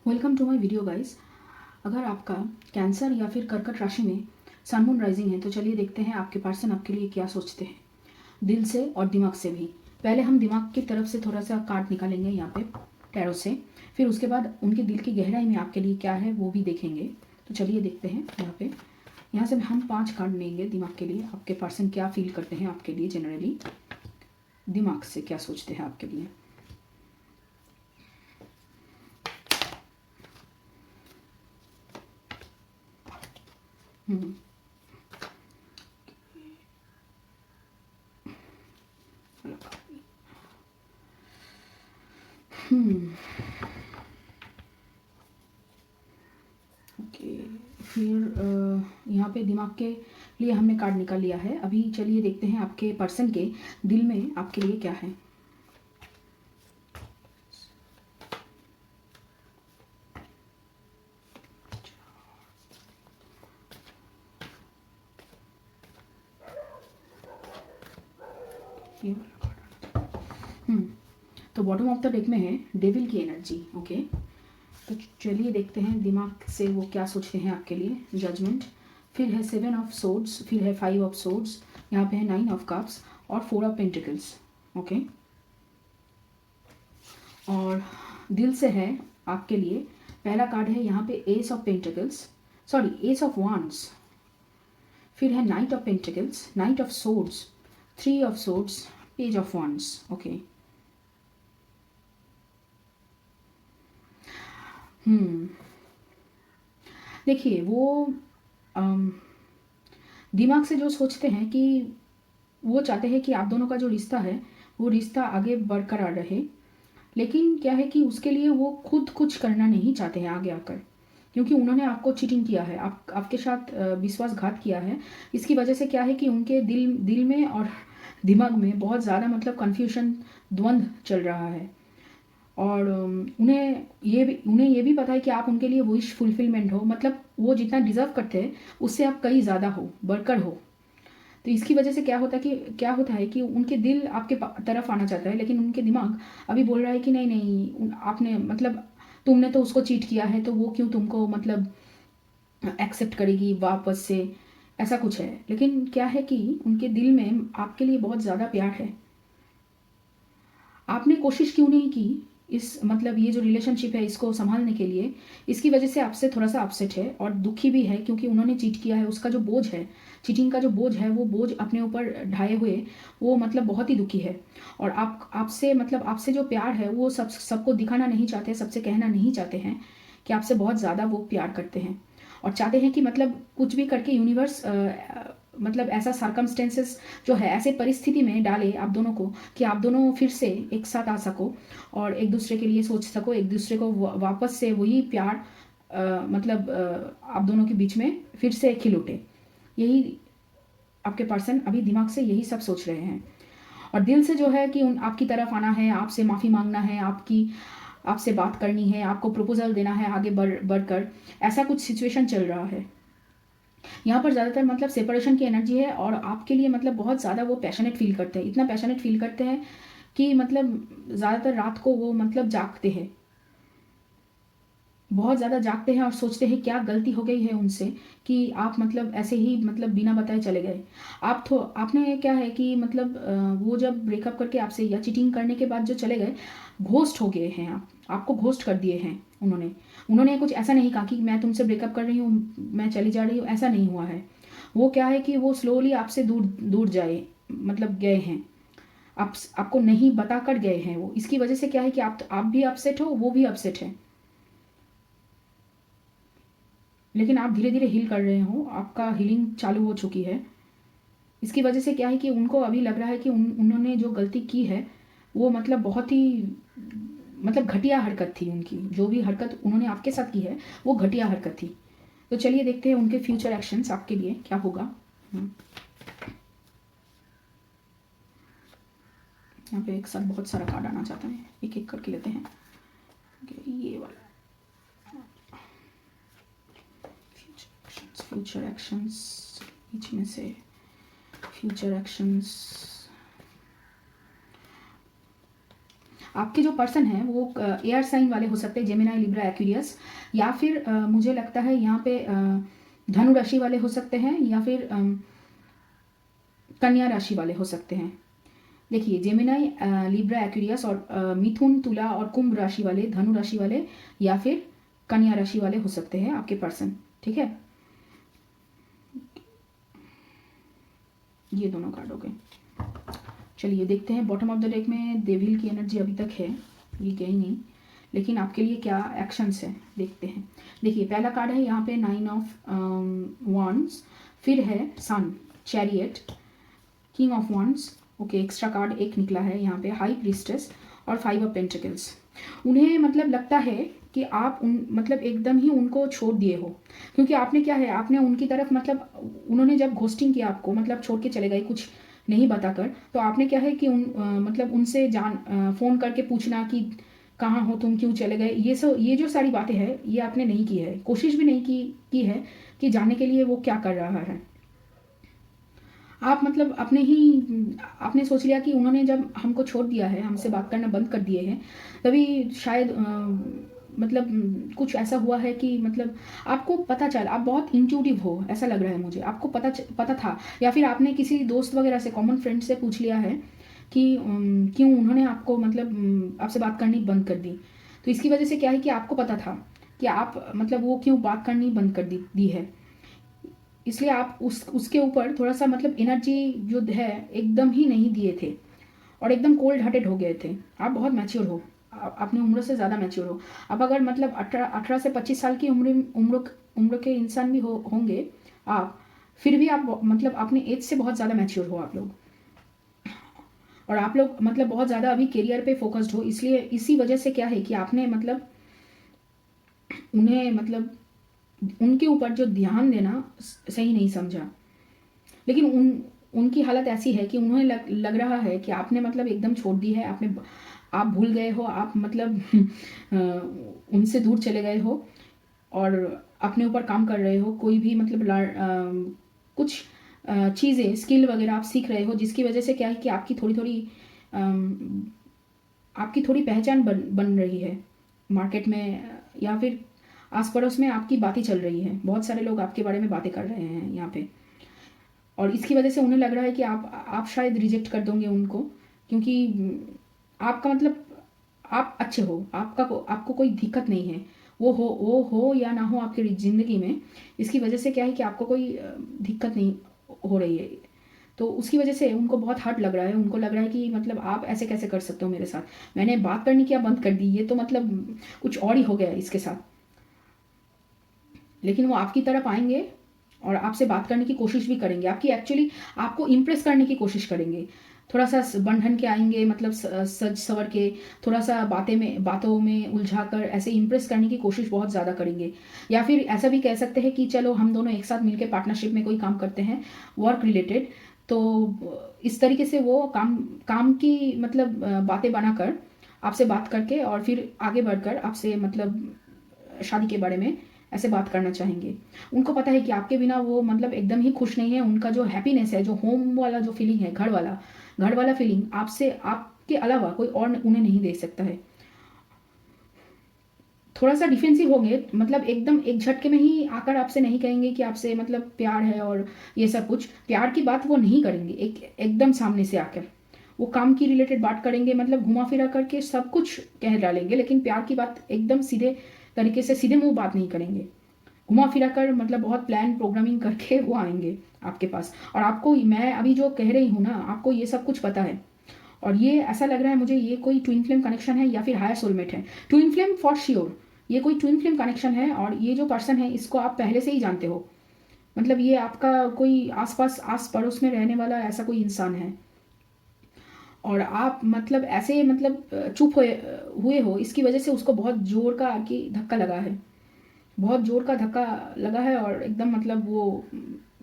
Welcome to my video guys. अगर आपका cancer या फिर कर्कट राशि में सन मून राइजिंग है तो चलिए देखते हैं आपके पर्सन आपके लिए क्या सोचते हैं, दिल से और दिमाग से भी। पहले हम दिमाग की तरफ से थोड़ा सा कार्ड निकालेंगे यहाँ पे टैरो से, फिर उसके बाद उनके दिल की गहराई में आपके लिए क्या है वो भी देखेंगे। तो चलिए देखते हैं यहाँ से हम 5 कार्ड लेंगे दिमाग के लिए। आपके पर्सन क्या फील करते हैं आपके लिए, जनरली दिमाग से क्या सोचते हैं आपके लिए। हम्म हम्म ओके, फिर यहाँ पे दिमाग के लिए हमने कार्ड निकाल लिया है। अभी चलिए देखते हैं आपके पर्सन के दिल में आपके लिए क्या है। ये वाला कार्ड। तो बॉटम ऑफ द डेक में है डेविल की एनर्जी। ओके, तो चलिए देखते हैं दिमाग से वो क्या सोचते हैं आपके लिए। जजमेंट, फिर है 7 ऑफ सोर्ड्स, फिर है 5 ऑफ सोर्ड्स, यहाँ पे है 9 ऑफ कप्स और 4 ऑफ पेंटिकल्स। ओके, और दिल से है आपके लिए पहला कार्ड है यहाँ पे S of pentacles, sorry S of wands, फिर है night of pentacles, night of swords, 3 of swords, page of wands. Okay, देखिए वो अम, दिमाग से जो सोचते हैं कि वो चाहते हैं कि आप दोनों का जो रिश्ता है वो रिश्ता आगे बरकरार रहे, लेकिन क्या है कि उसके लिए वो खुद कुछ करना नहीं चाहते हैं आगे आकर, क्योंकि उन्होंने आपको चीटिंग किया है, आपके साथ विश्वासघात किया है। इसकी वजह से क्या है कि उनके दिल में और दिमाग में बहुत ज़्यादा मतलब कन्फ्यूजन, द्वंद्व चल रहा है। और उन्हें ये भी पता है कि आप उनके लिए विश फुलफिलमेंट हो, मतलब वो जितना डिज़र्व करते हैं उससे आप कहीं ज़्यादा हो, बढ़कर हो। तो इसकी वजह से क्या होता है कि उनके दिल आपके तरफ आना चाहता है, लेकिन उनके दिमाग अभी बोल रहा है कि नहीं नहीं, आपने मतलब तुमने तो उसको चीट किया है तो वो क्यों तुमको मतलब एक्सेप्ट करेगी वापस से, ऐसा कुछ है। लेकिन क्या है कि उनके दिल में आपके लिए बहुत ज़्यादा प्यार है। आपने कोशिश क्यों नहीं की इस मतलब ये जो रिलेशनशिप है इसको संभालने के लिए, इसकी वजह से आपसे थोड़ा सा अपसेट है और दुखी भी है, क्योंकि उन्होंने चीट किया है। उसका जो बोझ है, चीटिंग का जो बोझ है, वो बोझ अपने ऊपर ढाए हुए वो मतलब बहुत ही दुखी है। और आपसे जो प्यार है वो सबको दिखाना नहीं चाहते, सबसे कहना नहीं चाहते हैं कि आपसे बहुत ज़्यादा वो प्यार करते हैं, और चाहते हैं कि मतलब कुछ भी करके यूनिवर्स मतलब ऐसा सर्कमस्टेंसेस जो है, ऐसे परिस्थिति में डाले आप दोनों को कि आप दोनों फिर से एक साथ आ सको और एक दूसरे के लिए सोच सको, एक दूसरे को वापस से वही प्यार आप दोनों के बीच में फिर से खिल उठे। यही आपके पर्सन अभी दिमाग से यही सब सोच रहे हैं। और दिल से जो है कि आपकी तरफ आना है, आपसे माफ़ी मांगना है, आपसे बात करनी है, आपको प्रपोजल देना है आगे बढ़कर, ऐसा कुछ सिचुएशन चल रहा है। यहाँ पर ज़्यादातर मतलब सेपरेशन की एनर्जी है, और आपके लिए मतलब बहुत ज़्यादा वो पैशनेट फील करते हैं, इतना पैशनेट फील करते हैं कि मतलब ज़्यादातर रात को वो मतलब जागते हैं, बहुत ज़्यादा जागते हैं और सोचते हैं क्या गलती हो गई है उनसे कि आप मतलब ऐसे ही मतलब बिना बताए चले गए। आपने क्या है कि मतलब वो जब ब्रेकअप करके आपसे या चीटिंग करने के बाद जो चले गए, घोस्ट हो गए हैं, आपको घोस्ट कर दिए हैं उन्होंने कुछ ऐसा नहीं कहा कि मैं तुमसे ब्रेकअप कर रही हूँ, मैं चली जा रही हूँ, ऐसा नहीं हुआ है। वो क्या है कि वो स्लोली आपसे दूर दूर जाए मतलब गए हैं, आपको नहीं बता कर गए हैं वो। इसकी वजह से क्या है कि आप भी अपसेट हो, वो भी अपसेट है, लेकिन आप धीरे धीरे हील कर रहे हो, आपका हीलिंग चालू हो चुकी है। इसकी वजह से क्या है कि उनको अभी लग रहा है कि उन्होंने जो गलती की है वो मतलब बहुत ही मतलब घटिया हरकत थी उनकी, जो भी हरकत उन्होंने आपके साथ की है वो घटिया हरकत थी। तो चलिए देखते हैं उनके फ्यूचर एक्शंस आपके लिए क्या होगा। यहाँ पे एक साथ बहुत सारा कार्ड आना चाहता है, एक एक करके लेते हैं। ये वाला फ्यूचर एक्शंस, बीच में से फ्यूचर एक्शंस। आपके जो पर्सन हैं वो एयर साइन वाले हो सकते हैं, जेमिनाई, लिब्रा, एक्वेरियस, या फिर मुझे लगता है यहाँ पे धनु राशि वाले हो सकते हैं, या फिर कन्या राशि वाले हो सकते हैं। देखिए जेमिनाई, लिब्रा, एक्वेरियस और मिथुन, तुला और कुंभ राशि वाले, धनु राशि वाले या फिर कन्या राशि वाले हो सकते हैं आपके पर्सन। ठीक है, ये दोनों कार्ड हो गए। चलिए देखते हैं बॉटम ऑफ द डेक में डेविल की एनर्जी अभी तक है, ये गई नहीं, लेकिन आपके लिए क्या एक्शंस है देखते हैं। देखिए पहला कार्ड है यहाँ पे 9 ऑफ wands, फिर है sun, chariot, king of wands, okay extra card एक निकला है यहाँ पे, हाई प्रीस्टेस और 5 ऑफ पेंटिकल्स। उन्हें मतलब लगता है कि आप मतलब एकदम ही उनको छोड़ दिए हो, क्योंकि आपने क्या है, आपने उनकी तरफ मतलब उन्होंने जब घोस्टिंग किया आपको, मतलब छोड़ के चले गए कुछ नहीं बताकर, तो आपने क्या है कि मतलब उनसे फ़ोन करके पूछना कि कहाँ हो तुम, क्यों चले गए, ये जो सारी बातें हैं ये आपने नहीं की है, कोशिश भी नहीं की है कि जानने के लिए वो क्या कर रहा है। आप मतलब आपने सोच लिया कि उन्होंने जब हमको छोड़ दिया है, हमसे बात करना बंद कर दिए हैं, तभी शायद मतलब कुछ ऐसा हुआ है कि मतलब आपको पता चल, आप बहुत इंट्यूटिव हो ऐसा लग रहा है मुझे, आपको पता था, या फिर आपने किसी दोस्त वगैरह से, कॉमन फ्रेंड से पूछ लिया है कि क्यों उन्होंने आपको मतलब आपसे बात करनी बंद कर दी। तो इसकी वजह से क्या है कि आपको पता था कि आप मतलब वो क्यों बात करनी बंद कर दी है, इसलिए आप उसके ऊपर थोड़ा सा मतलब एनर्जी जो है एकदम ही नहीं दिए थे और एकदम कोल्ड हार्टेड हो गए थे। आप बहुत मैच्योर हो, अपनी उम्र से ज़्यादा मैच्योर हो। अब अगर मतलब 18 से 25 साल की उम्र के इंसान भी होंगे आप, फिर भी आप मतलब अपने एज से बहुत ज़्यादा मैच्योर हो आप लोग, और आप लोग मतलब बहुत ज़्यादा अभी करियर पे फोकस्ड हो, इसलिए इसी वजह से क्या है कि आपने मतलब उन्हें मतलब उनके ऊपर जो ध्यान देना सही नहीं समझा। लेकिन उनकी हालत ऐसी है कि उन्हें लग रहा है कि आपने मतलब एकदम छोड़ दी है, आप भूल गए हो, आप मतलब उनसे दूर चले गए हो और अपने ऊपर काम कर रहे हो, कोई भी मतलब कुछ चीज़ें, स्किल वगैरह आप सीख रहे हो, जिसकी वजह से क्या है कि आपकी थोड़ी पहचान बन रही है मार्केट में, या फिर आस पड़ोस में आपकी बातें चल रही है, बहुत सारे लोग आपके बारे में बातें कर रहे हैं यहाँ पे, और इसकी वजह से उन्हें लग रहा है कि आप शायद रिजेक्ट कर दोगे उनको, क्योंकि आपका मतलब आप अच्छे हो, आपको कोई दिक्कत नहीं है, वो हो या ना हो आपकी ज़िंदगी में, इसकी वजह से क्या है कि आपको कोई दिक्कत नहीं हो रही है, तो उसकी वजह से उनको बहुत हर्ट लग रहा है, उनको लग रहा है कि मतलब आप ऐसे कैसे कर सकते हो मेरे साथ, मैंने बात करनी क्या बंद कर दी, ये तो मतलब कुछ और ही हो गया इसके साथ। लेकिन वो आपकी तरफ आएंगे और आपसे बात करने की कोशिश भी करेंगे, आपको इम्प्रेस करने की कोशिश करेंगे, थोड़ा सा बंधन के आएंगे, मतलब सज सवर के, थोड़ा सा बातों में उलझा कर ऐसे इम्प्रेस करने की कोशिश बहुत ज़्यादा करेंगे। या फिर ऐसा भी कह सकते हैं कि चलो हम दोनों एक साथ मिलकर पार्टनरशिप में कोई काम करते हैं वर्क रिलेटेड, तो इस तरीके से वो काम की मतलब बातें बनाकर आपसे बात करके और फिर आगे बढ़कर आपसे मतलब शादी के बारे में ऐसे बात करना चाहेंगे। उनको पता है कि आपके बिना वो मतलब एकदम ही खुश नहीं है, उनका जो हैप्पीनेस है, जो होम वाला जो फीलिंग है, घर वाला फीलिंग आपके अलावा कोई और उन्हें नहीं दे सकता है। थोड़ा सा डिफेंसिव होंगे, मतलब एकदम एक झटके में ही आकर आपसे नहीं कहेंगे कि आपसे मतलब प्यार है और ये सब कुछ, प्यार की बात वो नहीं करेंगे, एकदम सामने से आकर वो काम की रिलेटेड बात करेंगे, मतलब घुमा फिरा करके सब कुछ कह डालेंगे, लेकिन प्यार की बात एकदम सीधे तरीके से सीधे मुंह बात नहीं करेंगे, घुमा फिरा कर मतलब बहुत प्लान प्रोग्रामिंग करके वो आएंगे आपके पास। और आपको मैं अभी जो कह रही हूँ ना, आपको ये सब कुछ पता है, और ये ऐसा लग रहा है मुझे ये कोई ट्विन फ्लेम कनेक्शन है या फिर हायर सोलमेट है। ट्विन फ्लेम फॉर श्योर, ये कोई ट्विन फ्लेम कनेक्शन है, और ये जो पर्सन है इसको आप पहले से ही जानते हो, मतलब ये आपका कोई आस पड़ोस में रहने वाला ऐसा कोई इंसान है, और आप मतलब ऐसे मतलब चुप हुए हो, इसकी वजह से उसको बहुत जोर का कि धक्का लगा है, बहुत जोर का धक्का लगा है, और एकदम मतलब वो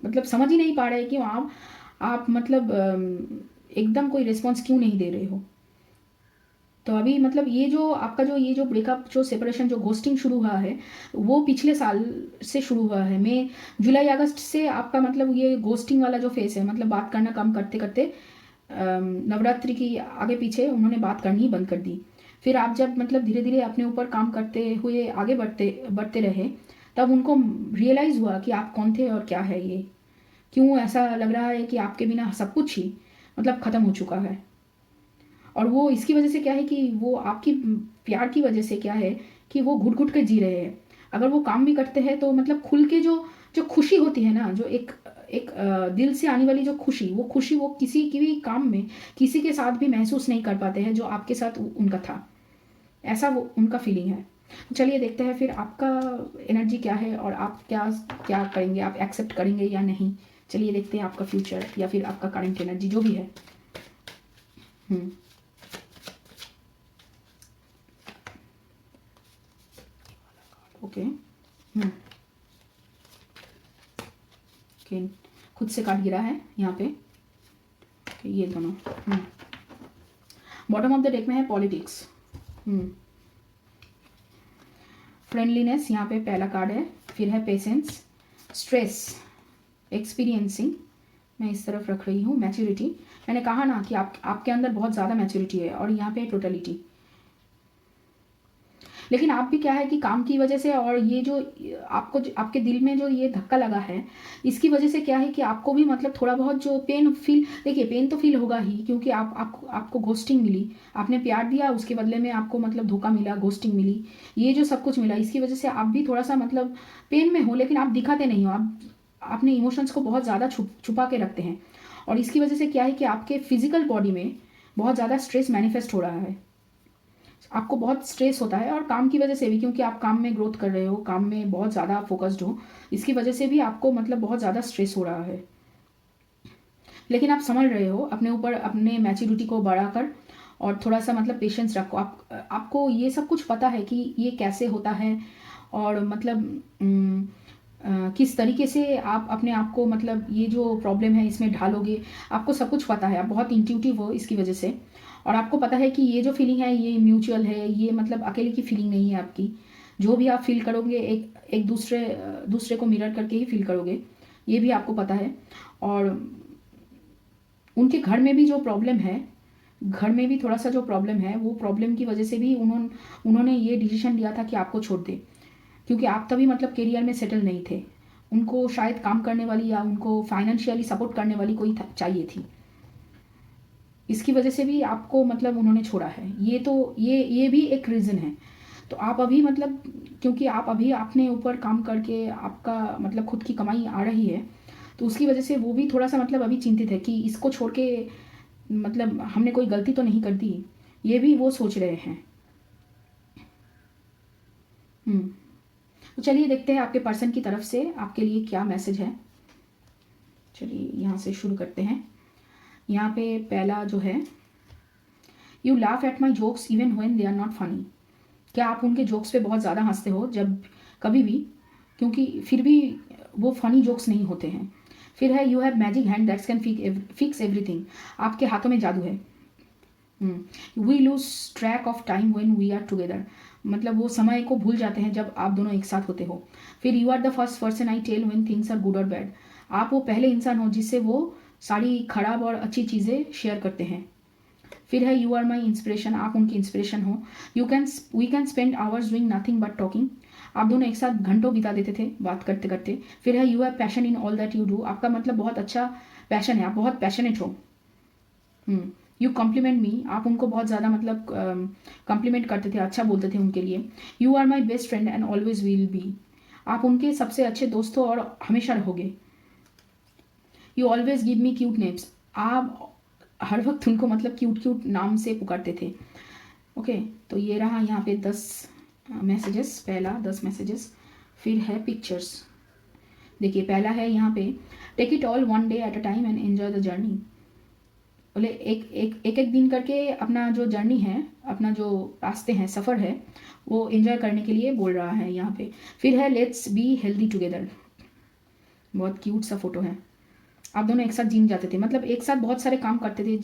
मतलब समझ ही नहीं पा रहे कि आप मतलब एकदम कोई रिस्पॉन्स क्यों नहीं दे रहे हो। तो अभी मतलब ये जो ब्रेकअप, जो सेपरेशन, जो घोस्टिंग शुरू हुआ है, वो पिछले साल से शुरू हुआ है, मई जुलाई अगस्त से आपका मतलब ये घोस्टिंग वाला जो फेस है, मतलब बात करना कम करते करते नवरात्रि की आगे पीछे उन्होंने बात करनी ही बंद कर दी। फिर आप जब मतलब धीरे धीरे अपने ऊपर काम करते हुए आगे बढ़ते बढ़ते रहे, तब उनको रियलाइज़ हुआ कि आप कौन थे और क्या है ये, क्यों ऐसा लग रहा है कि आपके बिना सब कुछ ही मतलब ख़त्म हो चुका है। और वो इसकी वजह से क्या है कि वो आपकी प्यार की वजह से क्या है कि वो घुट घुट के जी रहे हैं। अगर वो काम भी करते हैं तो मतलब खुल के जो जो खुशी होती है ना, जो एक एक दिल से आने वाली जो खुशी, वो किसी की भी काम में किसी के साथ भी महसूस नहीं कर पाते हैं जो आपके साथ उनका था। ऐसा वो उनका फीलिंग है। तो चलिए देखते हैं फिर आपका एनर्जी क्या है और आप क्या क्या करेंगे, आप एक्सेप्ट करेंगे या नहीं। चलिए देखते हैं आपका फ्यूचर या फिर आपका करंट एनर्जी जो भी है। ओके। ओके, खुद से कार्ड गिरा है यहाँ पे। ये दोनों बॉटम ऑफ द डेक में है पॉलिटिक्स, फ्रेंडलीनेस यहाँ पे पहला कार्ड है। फिर है पेशेंस, स्ट्रेस, एक्सपीरियंसिंग, मैं इस तरफ रख रही हूँ मैच्योरिटी। मैंने कहा ना कि आपके अंदर बहुत ज़्यादा मैच्योरिटी है। और यहाँ पे टोटलिटी। लेकिन आप भी क्या है कि काम की वजह से और ये जो आपके दिल में जो ये धक्का लगा है, इसकी वजह से क्या है कि आपको भी मतलब थोड़ा बहुत जो पेन फील, देखिए पेन तो फील होगा ही, क्योंकि आपको घोस्टिंग मिली। आपने प्यार दिया, उसके बदले में आपको मतलब धोखा मिला, घोस्टिंग मिली, ये जो सब कुछ मिला, इसकी वजह से आप भी थोड़ा सा मतलब पेन में हो, लेकिन आप दिखाते नहीं हो। आप अपने इमोशंस को बहुत ज़्यादा छुपा के रखते हैं। और इसकी वजह से क्या है कि आपके फिजिकल बॉडी में बहुत ज़्यादा स्ट्रेस मैनिफेस्ट हो रहा है। आपको बहुत स्ट्रेस होता है और काम की वजह से भी, क्योंकि आप काम में ग्रोथ कर रहे हो, काम में बहुत ज़्यादा फोकस्ड हो, इसकी वजह से भी आपको मतलब बहुत ज़्यादा स्ट्रेस हो रहा है। लेकिन आप समझ रहे हो अपने ऊपर, अपने मैच्योरिटी को बढ़ाकर, और थोड़ा सा मतलब पेशेंस रखो। आपको ये सब कुछ पता है कि ये कैसे होता है, और मतलब किस तरीके से आप अपने आप को मतलब ये जो प्रॉब्लम है इसमें ढालोगे, आपको सब कुछ पता है। आप बहुत इंट्यूटिव हो इसकी वजह से, और आपको पता है कि ये जो फीलिंग है ये म्यूचुअल है, ये मतलब अकेले की फीलिंग नहीं है आपकी। जो भी आप फील करोगे एक दूसरे को मिरर करके ही फील करोगे, ये भी आपको पता है। और उनके घर में भी जो प्रॉब्लम है, घर में भी थोड़ा सा जो प्रॉब्लम है, वो प्रॉब्लम की वजह से भी उन्होंने ये डिसीजन लिया था कि आपको छोड़ दे, क्योंकि आप तभी मतलब करियर में सेटल नहीं थे। उनको शायद काम करने वाली या उनको फाइनेंशियली सपोर्ट करने वाली कोई चाहिए थी। इसकी वजह से भी आपको मतलब उन्होंने छोड़ा है। ये तो ये भी एक रीज़न है। तो आप अभी मतलब, क्योंकि आप अभी अपने ऊपर काम करके आपका मतलब खुद की कमाई आ रही है, तो उसकी वजह से वो भी थोड़ा सा मतलब अभी चिंतित है कि इसको छोड़ के मतलब हमने कोई गलती तो नहीं कर दी, ये भी वो सोच रहे हैं। तो चलिए देखते हैं आपके पर्सन की तरफ से आपके लिए क्या मैसेज है। चलिए यहाँ से शुरू करते हैं। यहाँ पे पहला जो है, you laugh at my jokes even when they are not funny. क्या आप उनके जोक्स पे बहुत ज़्यादा हंसते हो जब कभी भी, क्योंकि फिर भी वो फनी जोक्स नहीं होते हैं। फिर है you have magic hand that's can fix everything. आपके हाथों में जादू है। We lose track of time when we are together. मतलब वो समय को भूल जाते हैं जब आप दोनों एक साथ होते हो। फिर you are the first person I tell when things are good और बैड। आप वो पहले इंसान हो जिससे वो सारी खराब और अच्छी चीज़ें शेयर करते हैं। फिर है यू आर माई इंस्पिरेशन। आप उनकी इंस्पिरेशन हो। We can spend hours doing nothing but talking. आप दोनों एक साथ घंटों बिता देते थे बात करते करते। फिर है you have passion in all that you do. आपका मतलब बहुत अच्छा पैशन है, आप बहुत पैशनेट हो। यू कॉम्प्लीमेंट मी। आप उनको बहुत ज़्यादा मतलब कॉम्प्लीमेंट करते थे, अच्छा बोलते थे उनके लिए। You are my best friend and always will be. आप उनके सबसे अच्छे दोस्त हो और हमेशा रहोगे। You always give me cute names. आप हर वक्त उनको मतलब क्यूट क्यूट नाम से पुकारते थे। ओके, तो ये रहा यहाँ पे 10 मैसेजेस, पहला 10 मैसेजेस। फिर है पिक्चर्स। देखिए पहला है यहाँ पे, take it all one day at a time and enjoy the journey. बोले एक दिन करके अपना जो जर्नी है, अपना जो रास्ते हैं, सफ़र है, वो एंजॉय करने के लिए बोल रहा है यहाँ पे। फिर है लेट्स बी हेल्दी टुगेदर। बहुत क्यूट सा फोटो है। आप दोनों एक साथ जिम जाते थे, मतलब एक साथ बहुत सारे काम करते थे,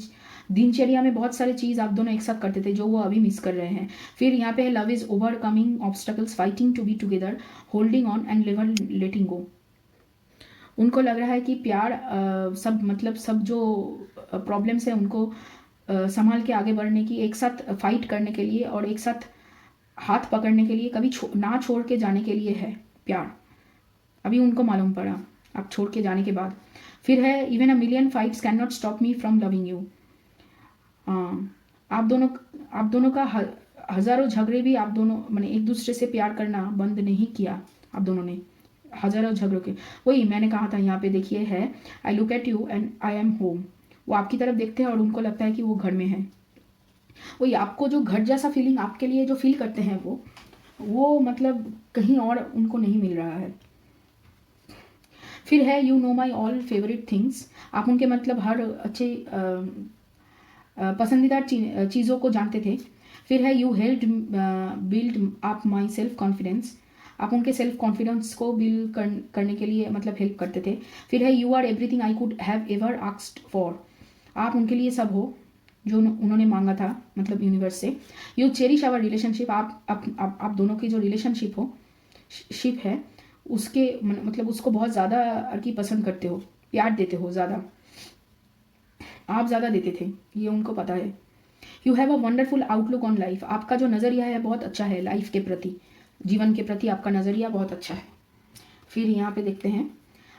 दिनचर्या में बहुत सारी चीज़ आप दोनों एक साथ करते थे जो वो अभी मिस कर रहे हैं। फिर यहाँ पे है love is overcoming obstacles, fighting to be together, holding on and never letting go. उनको लग रहा है कि प्यार सब मतलब सब जो प्रॉब्लम्स है उनको संभाल के आगे बढ़ने की, एक साथ फाइट करने के लिए और एक साथ हाथ पकड़ने के लिए, कभी ना छोड़ के जाने के लिए है प्यार। अभी उनको मालूम पड़ा आप छोड़ के जाने के बाद। फिर है even a million fights can not stop me from loving you. आप दोनों का हज़ारों झगड़े भी आप दोनों मैंने एक दूसरे से प्यार करना बंद नहीं किया आप दोनों ने, हज़ारों झगड़ों के। वही मैंने कहा था, यहाँ पे देखिए है I look at you and I am home. वो आपकी तरफ देखते हैं और उनको लगता है कि वो घर में है। वही आपको जो घर जैसा फीलिंग आपके लिए जो फील करते हैं वो मतलब कहीं और उनको नहीं मिल रहा है। फिर है you know my all favourite things. आप उनके मतलब हर अच्छे पसंदीदा चीज़ों को जानते थे। फिर है you held build up my self confidence. आप उनके सेल्फ कॉन्फिडेंस को बिल्ड करने के लिए मतलब हेल्प करते थे। फिर है you are everything I could have ever asked for. आप उनके लिए सब हो जो उन्होंने मांगा था मतलब यूनिवर्स से। You cherish our relationship. आप दोनों की जो रिलेशनशिप है उसके मतलब उसको बहुत ज़्यादा की पसंद करते हो, प्यार देते हो ज़्यादा, आप ज़्यादा देते थे, ये उनको पता है। You have a wonderful outlook on life. आपका जो नज़रिया है बहुत अच्छा है लाइफ के प्रति, जीवन के प्रति आपका नज़रिया बहुत अच्छा है। फिर यहाँ पे देखते हैं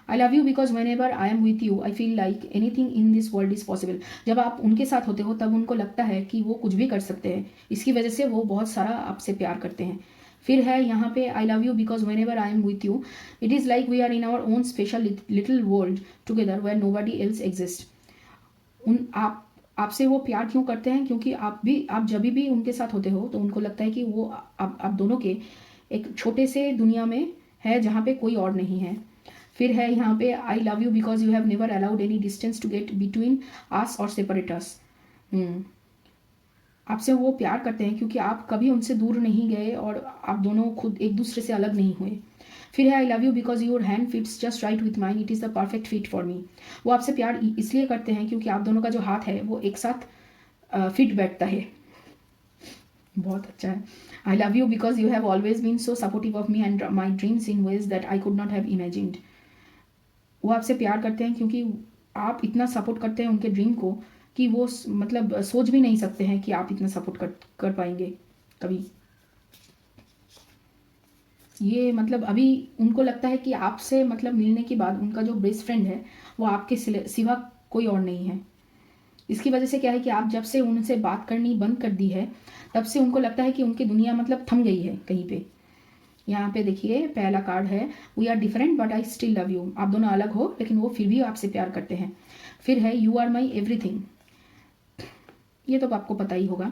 आई love you because whenever I am with you I feel like anything in this world is possible. जब आप उनके साथ होते हो तब उनको लगता है कि वो कुछ भी कर सकते हैं, इसकी वजह से वो बहुत सारा आपसे प्यार करते हैं। फिर है यहाँ पे I love you because whenever I am with you it is like we are in our own special little world together where nobody else exist. आपसे वो प्यार क्यों करते हैं? क्योंकि आप जब भी उनके साथ होते हो तो उनको लगता है कि वो आप दोनों के एक छोटे से दुनिया में है जहाँ पे कोई और नहीं है। फिर है यहाँ पे I love you because you have never allowed any distance to get between us और सेपरेट अस। आपसे वो प्यार करते हैं क्योंकि आप कभी उनसे दूर नहीं गए और आप दोनों खुद एक दूसरे से अलग नहीं हुए। फिर है I love you because your hand fits just right with mine, it is the perfect fit for me. वो आपसे प्यार इसलिए करते हैं क्योंकि आप दोनों का जो हाथ है वो एक साथ फिट बैठता है। बहुत अच्छा है। I love you because you have always been so supportive of me and my dreams in ways that I could not have imagined. वो आपसे प्यार करते हैं क्योंकि आप इतना सपोर्ट करते हैं उनके ड्रीम को कि वो मतलब सोच भी नहीं सकते हैं कि आप इतना सपोर्ट कर पाएंगे कभी। ये मतलब अभी उनको लगता है कि आपसे मतलब मिलने के बाद उनका जो बेस्ट फ्रेंड है वो आपके सिवा कोई और नहीं है। इसकी वजह से क्या है कि आप जब से उनसे बात करनी बंद कर दी है तब से उनको लगता है कि उनकी दुनिया मतलब थम गई है कहीं पे। यहाँ पे देखिए पहला कार्ड है we are different but I still love you. आप दोनों अलग हो लेकिन वो फिर भी आपसे प्यार करते हैं। फिर है यू आर माई एवरीथिंग। ये तो आपको पता ही होगा।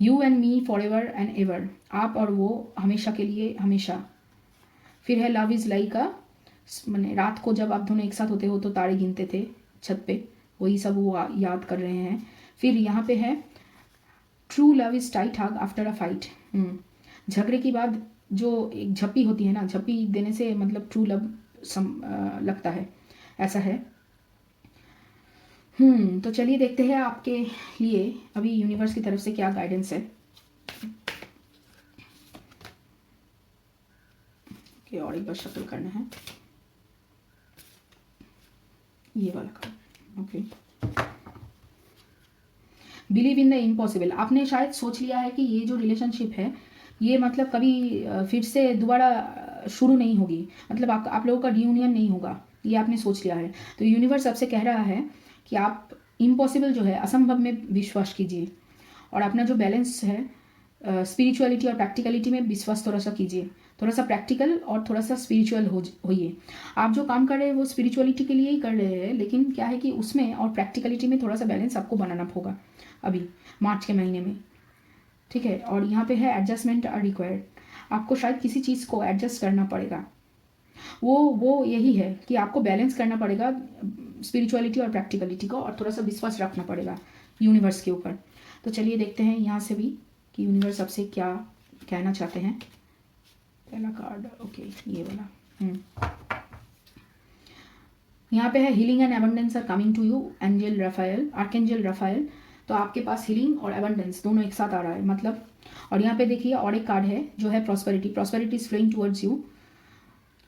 You and me for ever and ever. आप और वो हमेशा के लिए हमेशा। फिर है लव इज़ लाइक अ मैंने रात को जब आप दोनों एक साथ होते हो तो तारे गिनते थे छत पे, वही सब वो याद कर रहे हैं। फिर यहाँ पे है true love is tight hug after a fight. झगड़े के बाद जो एक झप्पी होती है ना, झप्पी देने से मतलब ट्रू लव लगता है, ऐसा है। तो चलिए देखते हैं आपके लिए अभी यूनिवर्स की तरफ से क्या गाइडेंस है। कि और एक बार शफल करना है ये वाला card. Okay, believe in the impossible. आपने शायद सोच लिया है कि ये जो रिलेशनशिप है ये मतलब कभी फिर से दोबारा शुरू नहीं होगी, मतलब आप लोगों का रियूनियन नहीं होगा, ये आपने सोच लिया है। तो यूनिवर्स आपसे कह रहा है कि आप इम्पॉसिबल जो है असंभव में विश्वास कीजिए और अपना जो बैलेंस है स्पिरिचुअलिटी और प्रैक्टिकलिटी में विश्वास थोड़ा सा कीजिए। थोड़ा सा प्रैक्टिकल और थोड़ा सा स्पिरिचुअल होइए। आप जो काम कर रहे हैं वो स्पिरिचुअलिटी के लिए ही कर रहे हैं, लेकिन क्या है कि उसमें और प्रैक्टिकलिटी में थोड़ा सा बैलेंस आपको बनाना होगा अभी मार्च के महीने में, ठीक है। और यहाँ पे है एडजस्टमेंट आर रिक्वायर्ड। आपको शायद किसी चीज़ को एडजस्ट करना पड़ेगा। वो यही है कि आपको बैलेंस करना पड़ेगा स्पिरिचुअलिटी और प्रैक्टिकलिटी को, और थोड़ा सा विश्वास रखना पड़ेगा यूनिवर्स के ऊपर। तो चलिए देखते हैं यहाँ से भी कि यूनिवर्स आपसे क्या कहना चाहते हैं। पहला कार्ड ओके ये वाला। यहाँ पे है healing and abundance are coming to you angel Raphael, archangel Raphael. तो आपके पास हीलिंग और एबंडेंस दोनों एक साथ आ रहा है मतलब। और यहाँ पे देखिए और एक कार्ड है जो है prosperity. Prosperity is flowing towards you.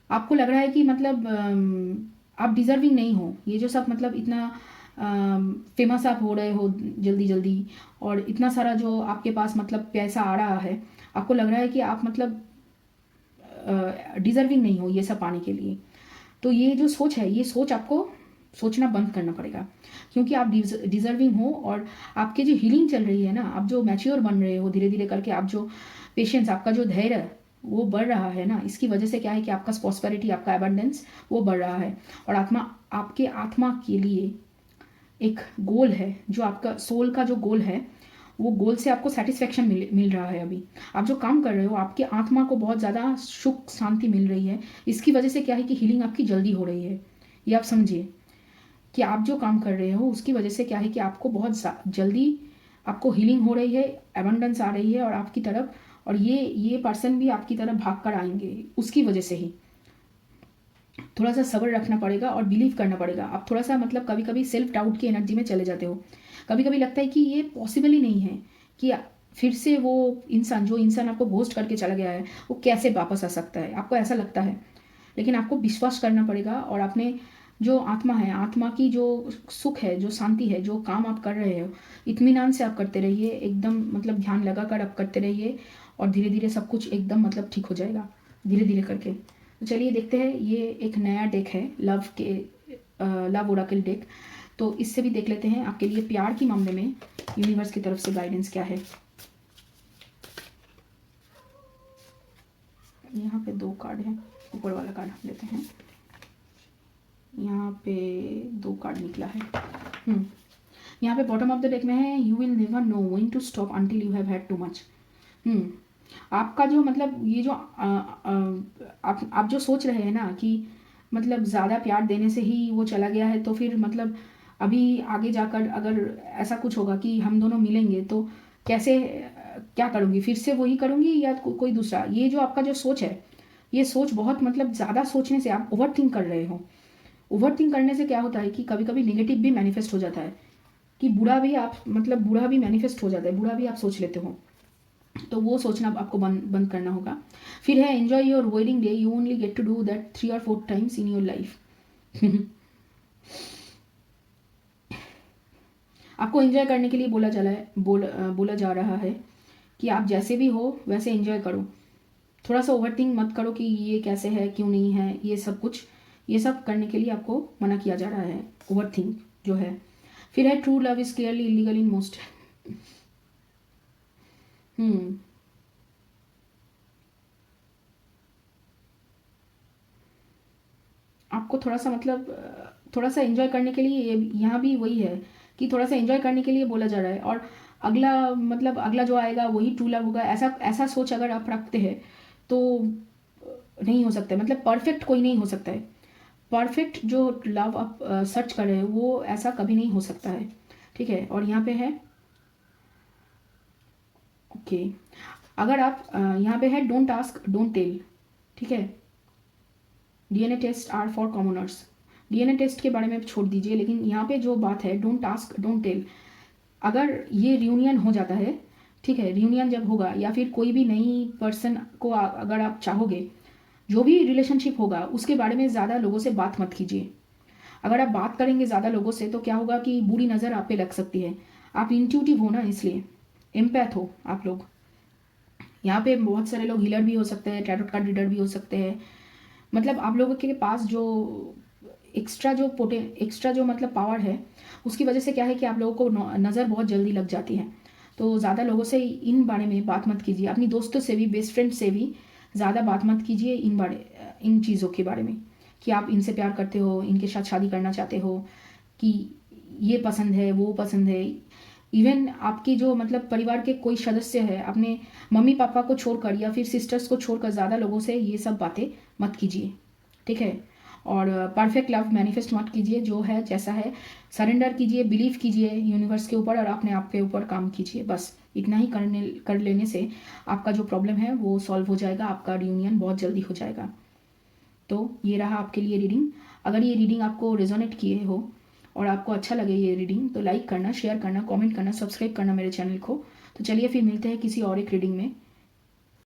आपको लग रहा है कि मतलब आप डिजर्विंग नहीं हो, ये जो सब मतलब इतना फेमस आप हो रहे हो जल्दी जल्दी, और इतना सारा जो आपके पास मतलब पैसा आ रहा है, आपको लग रहा है कि आप मतलब डिज़र्विंग नहीं हो ये सब पाने के लिए। तो ये जो सोच है, ये सोच आपको सोचना बंद करना पड़ेगा, क्योंकि आप डिज़र्विंग हो, और आपकी जो हीलिंग चल रही है ना, आप जो मैच्योर बन रहे हो धीरे धीरे करके, आप जो पेशेंस, आपका जो धैर्य वो बढ़ रहा है ना, इसकी वजह से क्या है कि आपका प्रॉस्पेरिटी, आपका एबंडेंस वो बढ़ रहा है। और आपके आत्मा के लिए एक गोल है, जो आपका सोल का जो गोल है, वो गोल से आपको सेटिस्फेक्शन मिल रहा है। अभी आप जो काम कर रहे हो, आपके आत्मा को बहुत ज़्यादा सुख शांति मिल रही है। इसकी वजह से क्या है कि हीलिंग आपकी जल्दी हो रही है। ये आप समझिए कि आप जो काम कर रहे हो उसकी वजह से क्या है कि आपको बहुत जल्दी आपको हीलिंग हो रही है, एबंडेंस आ रही है और आपकी तरफ, और ये पर्सन भी आपकी तरफ भाग कर आएंगे उसकी वजह से ही। थोड़ा सा सब्र रखना पड़ेगा और बिलीव करना पड़ेगा। आप थोड़ा सा मतलब कभी कभी सेल्फ डाउट की एनर्जी में चले जाते हो, कभी कभी लगता है कि ये पॉसिबल ही नहीं है कि फिर से वो जो इंसान आपको घोस्ट करके चला गया है वो कैसे वापस आ सकता है, आपको ऐसा लगता है। लेकिन आपको विश्वास करना पड़ेगा, और अपने जो आत्मा है, आत्मा की जो सुख है, जो शांति है, जो काम आप कर रहे हो, इत्मीनान से आप करते रहिए, एकदम मतलब ध्यान लगा कर आप करते रहिए, और धीरे धीरे सब कुछ एकदम मतलब ठीक हो जाएगा धीरे धीरे करके। तो चलिए देखते हैं, ये एक नया डेक है लव ओरेकल डेक। तो इससे भी देख लेते हैं आपके लिए प्यार के मामले में यूनिवर्स की तरफ से गाइडेंस क्या है। यहाँ पे 2 कार्ड है, ऊपर वाला कार्ड हम लेते हैं। यहाँ पे 2 कार्ड निकला है। यहाँ पे बॉटम ऑफ द डेक में है, you will never know when to stop until you have had too much. आपका जो मतलब ये जो आप जो सोच रहे हैं ना कि मतलब ज़्यादा प्यार देने से ही वो चला गया है, तो फिर मतलब अभी आगे जाकर अगर ऐसा कुछ होगा कि हम दोनों मिलेंगे तो कैसे, क्या करूँगी, फिर से वही करूँगी या कोई दूसरा। ये जो आपका जो सोच है, ये सोच बहुत मतलब ज़्यादा सोचने से आप ओवर थिंक कर रहे हो। ओवर थिंक करने से क्या होता है कि कभी कभी नेगेटिव भी मैनिफेस्ट हो जाता है, कि बुरा भी आप मतलब बुरा भी मैनिफेस्ट हो जाता है, बुरा भी आप सोच लेते हो। तो वो सोचना आपको बंद करना होगा। फिर है enjoy your wedding day, you only get to do that 3 or 4 times in your life. आपको एंजॉय करने के लिए बोला जा रहा है कि आप जैसे भी हो वैसे एंजॉय करो। थोड़ा सा ओवरथिंक मत करो कि ये कैसे है, क्यों नहीं है, ये सब करने के लिए आपको मना किया जा रहा है, ओवरथिंक जो है। फिर है true love is clearly illegal in most. आपको थोड़ा सा मतलब थोड़ा सा एंजॉय करने के लिए, यहाँ भी वही है कि थोड़ा सा एंजॉय करने के लिए बोला जा रहा है, और अगला जो आएगा वही ट्रू लव होगा, ऐसा ऐसा सोच अगर आप रखते हैं तो नहीं हो सकता है। मतलब परफेक्ट कोई नहीं हो सकता है, परफेक्ट जो लव आप सर्च कर रहे हो वो ऐसा कभी नहीं हो सकता है, ठीक है। और यहाँ पे है ओके, अगर आप यहाँ पे है डोंट आस्क डोंट टेल, ठीक है। DNA test are for commoners, DNA test के बारे में छोड़ दीजिए, लेकिन यहाँ पे जो बात है डोंट आस्क डोंट टेल, अगर ये रियूनियन हो जाता है, ठीक है, रियूनियन जब होगा या फिर कोई भी नई पर्सन को अगर आप चाहोगे, जो भी रिलेशनशिप होगा उसके बारे में ज़्यादा लोगों से बात मत कीजिए। अगर आप बात करेंगे ज़्यादा लोगों से तो क्या होगा कि बुरी नज़र आप पे लग सकती है। आप इंट्यूटिव हो ना, इसलिए एम्पैथ हो आप लोग। यहाँ पे बहुत सारे लोग हीलर भी हो सकते हैं, टैरोट कार्ड रीडर भी हो सकते हैं। मतलब आप लोगों के पास जो एक्स्ट्रा जो मतलब पावर है, उसकी वजह से क्या है कि आप लोगों को नज़र बहुत जल्दी लग जाती है। तो ज़्यादा लोगों से इन बारे में बात मत कीजिए, अपनी दोस्तों से भी, बेस्ट फ्रेंड से भी ज़्यादा बात मत कीजिए इन चीज़ों के बारे में, कि आप इनसे प्यार करते हो, इनके साथ शादी करना चाहते हो, कि ये पसंद है वो पसंद है। इवन आपकी जो मतलब परिवार के कोई सदस्य है, अपने मम्मी पापा को छोड़कर या फिर सिस्टर्स को छोड़कर ज़्यादा लोगों से ये सब बातें मत कीजिए, ठीक है। और परफेक्ट लव मैनिफेस्ट मत कीजिए, जो है जैसा है सरेंडर कीजिए, बिलीव कीजिए यूनिवर्स के ऊपर और अपने आप के ऊपर काम कीजिए। बस इतना ही कर लेने से आपका जो प्रॉब्लम है वो सॉल्व हो जाएगा, आपका रियूनियन बहुत जल्दी हो जाएगा। तो ये रहा आपके लिए रीडिंग। अगर ये रीडिंग आपको रेजोनेट किए हो और आपको अच्छा लगे ये रीडिंग, तो लाइक करना, शेयर करना, कमेंट करना, सब्सक्राइब करना मेरे चैनल को। तो चलिए फिर मिलते हैं किसी और एक रीडिंग में।